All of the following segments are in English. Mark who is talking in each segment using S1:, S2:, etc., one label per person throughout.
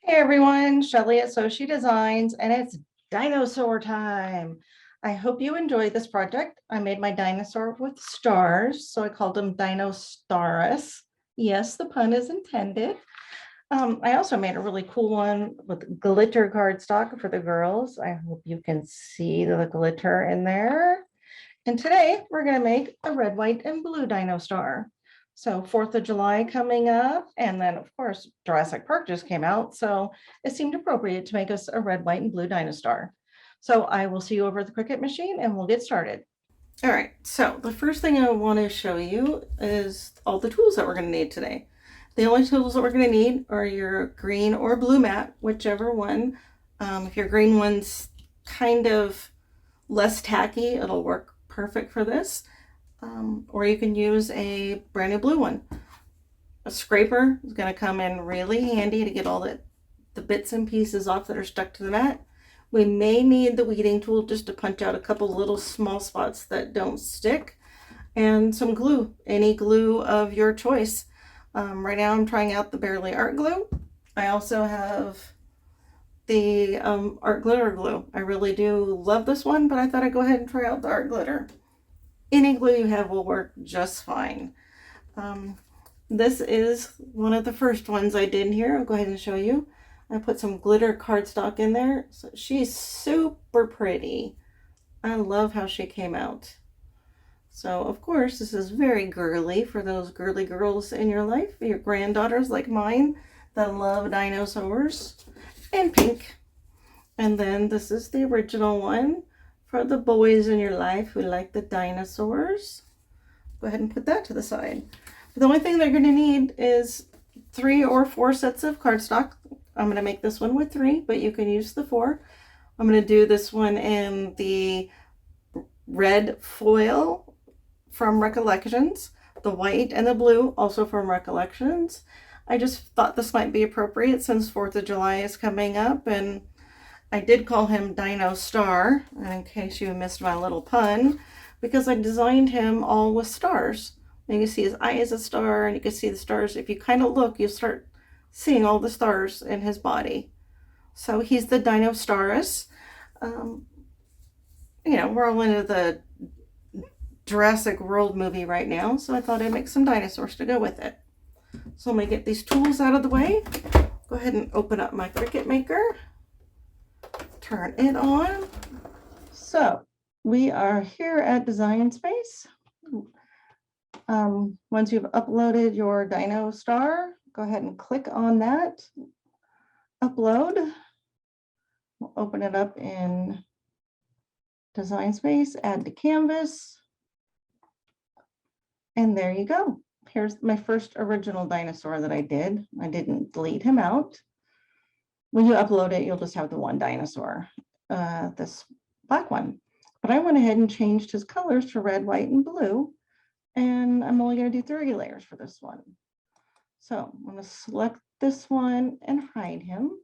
S1: Hey everyone, Shelly at SoShe Designs, and it's dinosaur time. I hope you enjoyed this project. I made my dinosaur with stars, so I called him Dinostaraus. Yes, the pun is intended. I also made a really cool one with glitter cardstock for the girls. I hope you can see the glitter in there. And today we're going to make a red, white, and blue dino star. So 4th of July coming up, and then of course Jurassic Park just came out, so it seemed appropriate to make us a red, white, and blue dino star. So I will see you over at the Cricut machine and we'll get started. All right, so the first thing I want to show you is all the tools that we're going to need today. The only tools that we're going to need are your green or blue mat, whichever one. If your green one's kind of less tacky, it'll work perfect for this. Or you can use a brand new blue one. A scraper is going to come in really handy to get all the bits and pieces off that are stuck to the mat. We may need the weeding tool just to punch out a couple little small spots that don't stick, and some glue, any glue of your choice. Right now I'm trying out the Barely Art glue. I also have the art glitter glue. I really do love this one, but I thought I'd go ahead and try out the art glitter. Any glue you have will work just fine. This is one of the first ones I did here. I'll go ahead and show you. I put some glitter cardstock in there. So she's super pretty. I love how she came out. So of course this is very girly for those girly girls in your life, your granddaughters like mine that love dinosaurs. And pink. And then this is the original one for the boys in your life who like the dinosaurs. Go ahead and put that to the side. The only thing they're going to need is 3 or 4 sets of cardstock. I'm going to make this one with 3, but you can use the 4. I'm going to do this one in the red foil from Recollections, the white and the blue also from Recollections. I just thought this might be appropriate since 4th of July is coming up, and I did call him Dino Star, in case you missed my little pun, because I designed him all with stars. And you can see his eye is a star, and you can see the stars. If you kind of look, you'll start seeing all the stars in his body. So he's the Dinostaraus. We're all into the Jurassic World movie right now, so I thought I'd make some dinosaurs to go with it. So let me get these tools out of the way. Go ahead and open up my Cricut Maker. Turn it on. So we are here at Design Space. Once you've uploaded your Dino Star, go ahead and click on that. Upload. We'll open it up in Design Space, add to canvas. And there you go. Here's my first original dinosaur that I did. I didn't delete him out. When you upload it, you'll just have the one dinosaur, this black one. But I went ahead and changed his colors to red, white, and blue. And I'm only going to do 30 layers for this one. So I'm going to select this one and hide him.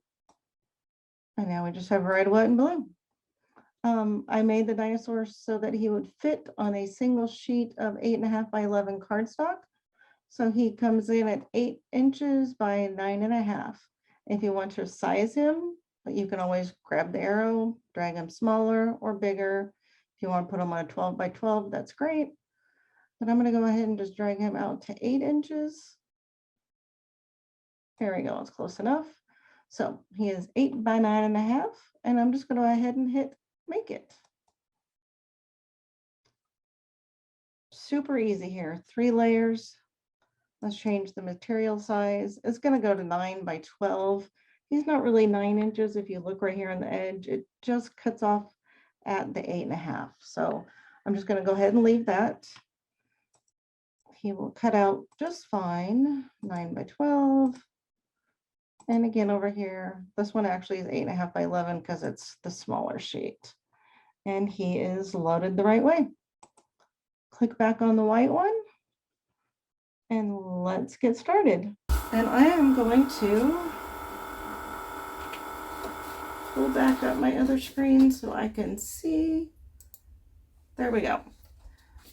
S1: And now we just have red, white, and blue. I made the dinosaur so that he would fit on a single sheet of 8.5 by 11 cardstock. So he comes in at 8 inches by 9.5. If you want to size him, you can always grab the arrow, drag him smaller or bigger. If you want to put him on a 12 by 12, that's great. But I'm going to go ahead and just drag him out to 8 inches. There we go, it's close enough. So he is 8 by 9.5, and I'm just going to go ahead and hit make it. Super easy here, 3 layers. Let's change the material size. It's going to go to 9 by 12. He's not really 9 inches. If you look right here on the edge, it just cuts off at the 8.5. So I'm just going to go ahead and leave that. He will cut out just fine, 9 by 12. And again, over here, this one actually is 8.5 by 11 because it's the smaller sheet. And he is loaded the right way. Click back on the white one. And let's get started. And I am going to pull back up my other screen so I can see. There we go.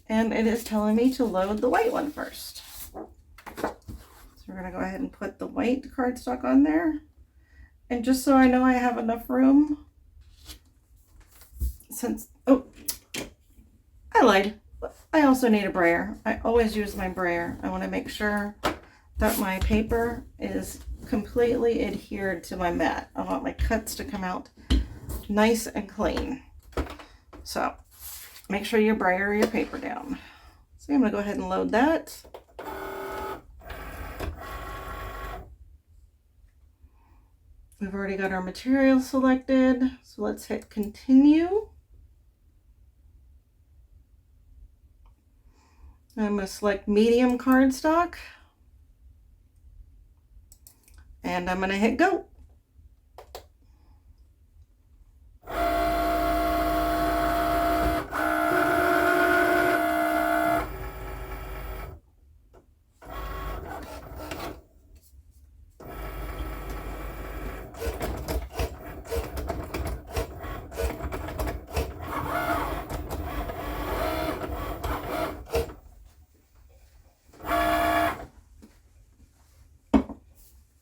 S1: And it is telling me to load the white one first. So we're going to go ahead and put the white cardstock on there. And just so I know I have enough room, oh, I lied. I also need a brayer. I always use my brayer. I want to make sure that my paper is completely adhered to my mat. I want my cuts to come out nice and clean. So make sure you brayer your paper down. So I'm going to go ahead and load that. We've already got our material selected, so let's hit continue. I'm going to select medium cardstock, and I'm going to hit go.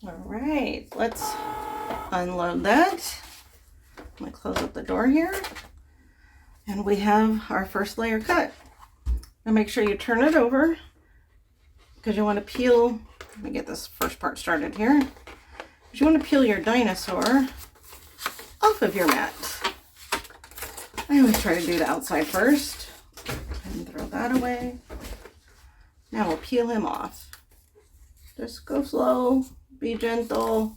S1: All right, let's unload that. I'm going to close up the door here. And we have our first layer cut. Now make sure you turn it over because you want to peel, let me get this first part started here. You want to peel your dinosaur off of your mat. I always try to do the outside first and throw that away. Now we'll peel him off. Just go slow, be gentle,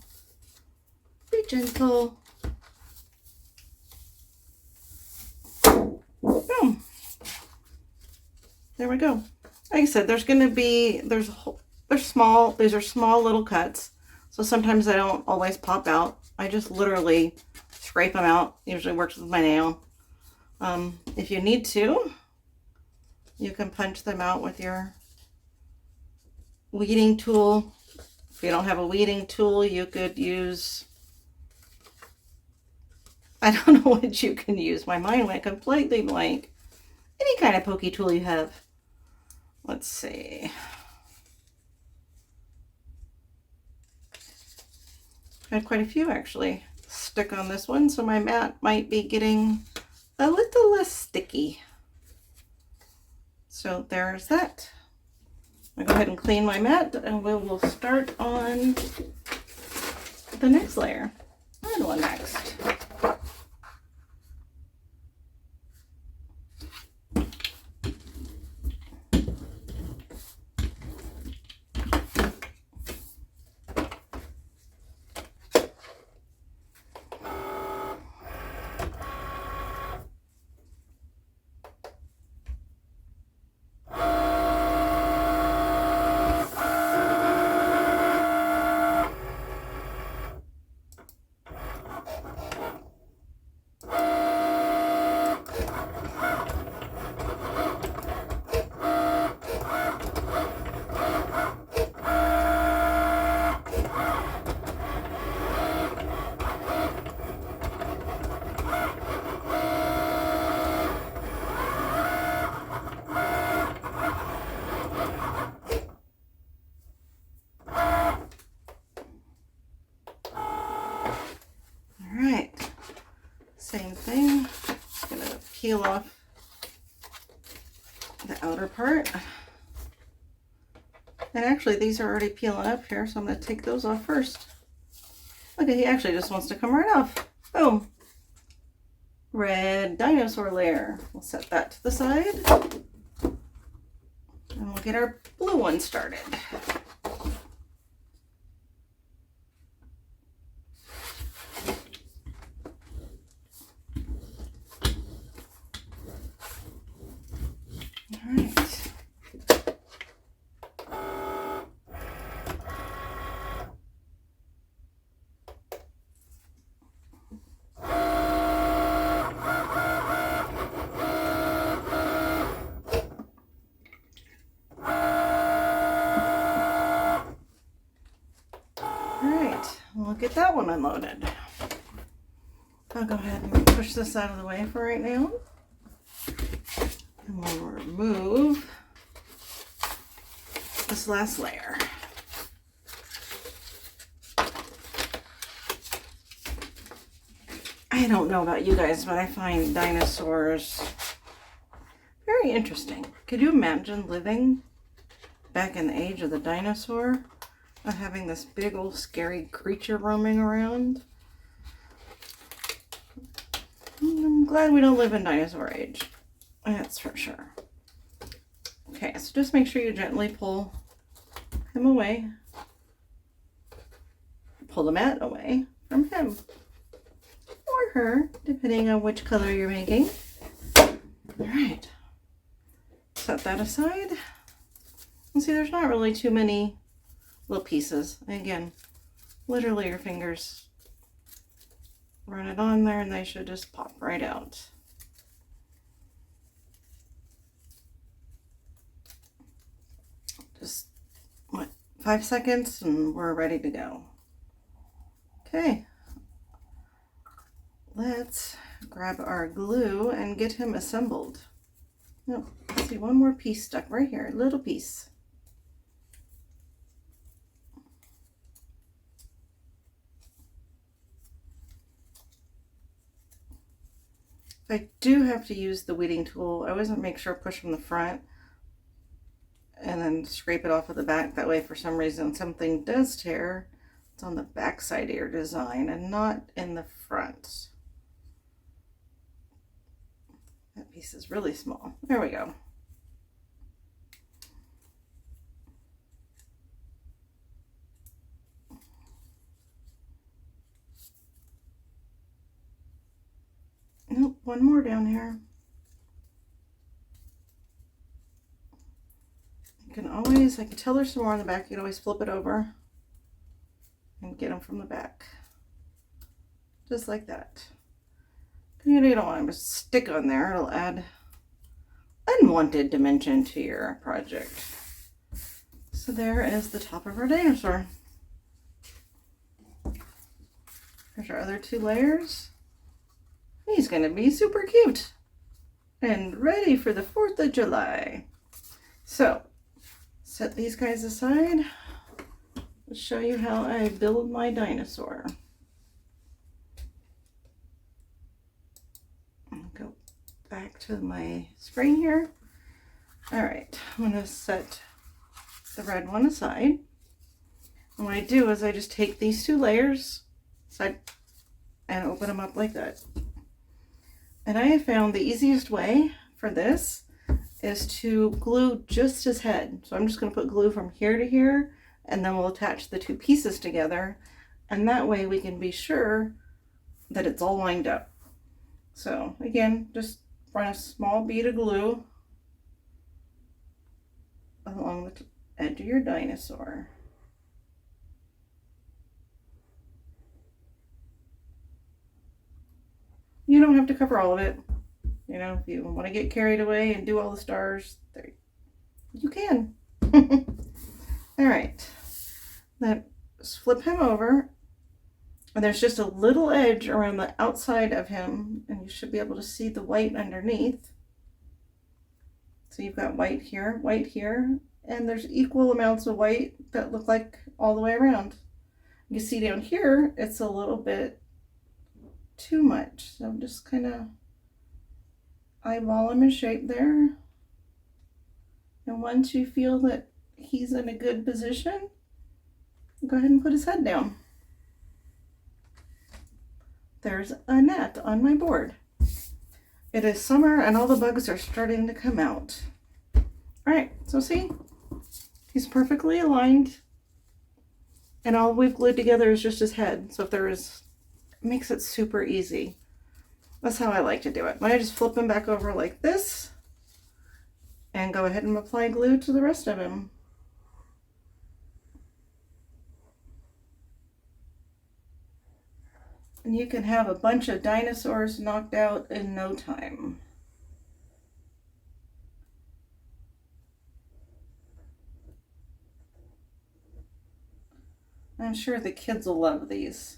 S1: be gentle. Boom. There we go. Like I said, there's going to be, they're small, these are small little cuts. So sometimes they don't always pop out. I just literally scrape them out. Usually works with my nail. If you need to, you can punch them out with your weeding tool. If you don't have a weeding tool, you could use, I don't know what you can use. My mind went completely blank. Any kind of pokey tool you have. Let's see. I had quite a few actually stick on this one, so my mat might be getting a little less sticky. So there's that. I'll go ahead and clean my mat and we will start on the next layer. Third one next. Same thing, just gonna peel off the outer part. And actually these are already peeling up here, so I'm gonna take those off first. Okay, he actually just wants to come right off. Boom. Red dinosaur layer. We'll set that to the side. And we'll get our blue one started. We'll get that one unloaded. I'll go ahead and push this out of the way for right now. And we'll remove this last layer. I don't know about you guys, but I find dinosaurs very interesting. Could you imagine living back in the age of the dinosaur and having this big old scary creature roaming around? I'm glad we don't live in dinosaur age. That's for sure. Okay, so just make sure you gently pull him away. Pull the mat away from him. Or her, depending on which color you're making. All right. Set that aside. And see, there's not really too many little pieces. Again, literally your fingers run it on there and they should just pop right out. Just, 5 seconds and we're ready to go. Okay. Let's grab our glue and get him assembled. Oh, let's see, one more piece stuck right here, a little piece. If I do have to use the weeding tool, I always make sure I push from the front and then scrape it off of the back. That way, for some reason, something does tear, it's on the back side of your design and not in the front. That piece is really small. There we go. Nope, one more down here. You can always, I can tell there's some more on the back, you can always flip it over and get them from the back. Just like that. You don't want to stick on there, it'll add unwanted dimension to your project. So there is the top of our dinosaur. There's our other 2 layers. He's going to be super cute and ready for the 4th of July. So, set these guys aside. Let's show you how I build my dinosaur. Go back to my screen here. All right, I'm going to set the red one aside. And what I do is I just take these 2 layers side and open them up like that. And I have found the easiest way for this is to glue just his head. So I'm just going to put glue from here to here, and then we'll attach the 2 pieces together. And that way we can be sure that it's all lined up. So again, just run a small bead of glue along the edge of your dinosaur. You don't have to cover all of it. You know, if you want to get carried away and do all the stars, there you can. All right. Then just flip him over. And there's just a little edge around the outside of him, and you should be able to see the white underneath. So you've got white here, and there's equal amounts of white that look like all the way around. You see down here, it's a little bit too much. So just kind of eyeball him in shape there. And once you feel that he's in a good position, go ahead and put his head down. There's a net on my board. It is summer and all the bugs are starting to come out. All right, so see, he's perfectly aligned, and all we've glued together is just his head. So if there is, it makes it super easy. That's how I like to do it. I just flip him back over like this and go ahead and apply glue to the rest of him. And you can have a bunch of dinosaurs knocked out in no time. I'm sure the kids will love these.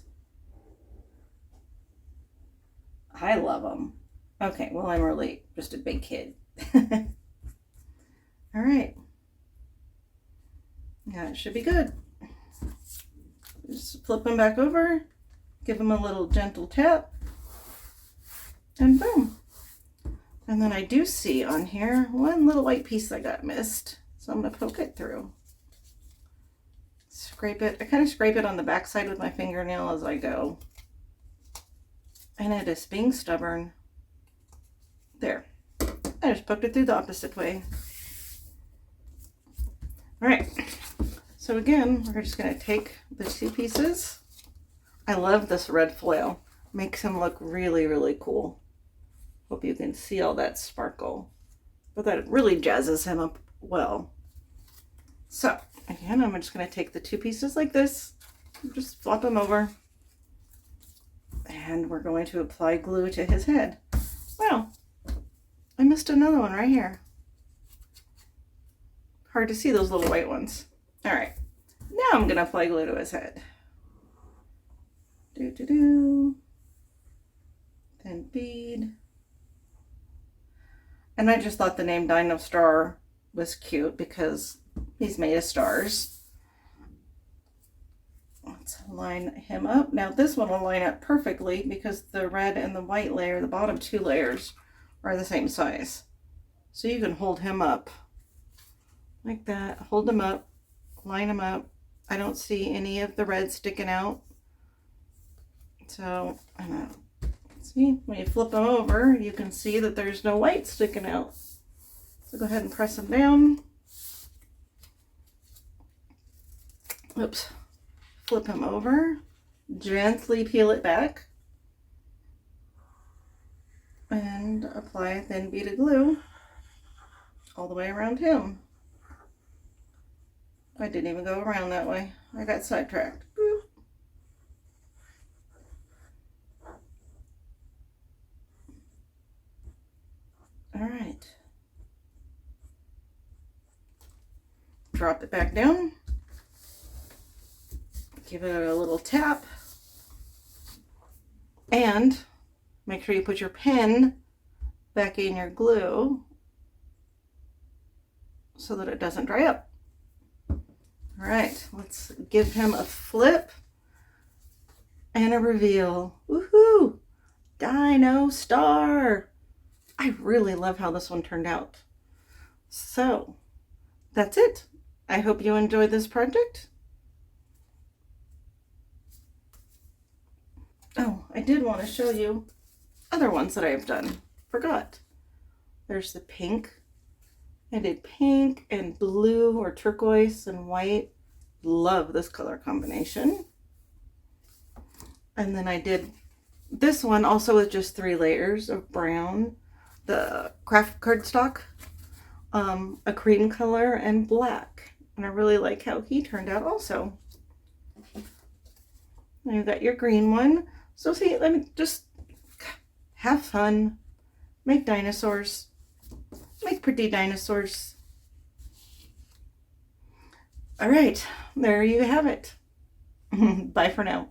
S1: I love them. Okay, well, I'm really just a big kid. All right. Yeah, it should be good. Just flip them back over. Give them a little gentle tap. And boom. And then I do see on here one little white piece that got missed. So I'm going to poke it through. Scrape it. I kind of scrape it on the back side with my fingernail as I go. And it is being stubborn. There. I just poked it through the opposite way. All right. So again, we're just going to take the two pieces. I love this red foil. Makes him look really, really cool. Hope you can see all that sparkle. But that really jazzes him up well. So again, I'm just going to take the two pieces like this, just flop them over, and we're going to apply glue to his head. Wow, I missed another one right here. Hard to see those little white ones. All right, now I'm going to apply glue to his head. Then bead. And I just thought the name Dinostaraus was cute because he's made of stars. Let's line him up. Now this one will line up perfectly because the red and the white layer, the bottom two layers, are the same size. So you can hold him up like that. Hold him up, line him up. I don't see any of the red sticking out. So, see, when you flip them over, you can see that there's no white sticking out. So go ahead and press them down. Oops. Flip him over. Gently peel it back. And apply a thin bead of glue all the way around him. I didn't even go around that way. I got sidetracked. Boop. All right. Drop it back down. Give it a little tap. And make sure you put your pen back in your glue so that it doesn't dry up. All right, let's give him a flip and a reveal. Woohoo! Dino Star! I really love how this one turned out. So, that's it. I hope you enjoyed this project. Oh, I did want to show you other ones that I've done. Forgot. There's the pink. I did pink and blue or turquoise and white. Love this color combination. And then I did this one also with just 3 layers of brown, the craft cardstock, a cream color, and black. And I really like how he turned out also. Now you've got your green one. So see, let me just have fun, make dinosaurs, make pretty dinosaurs. All right, there you have it. Bye for now.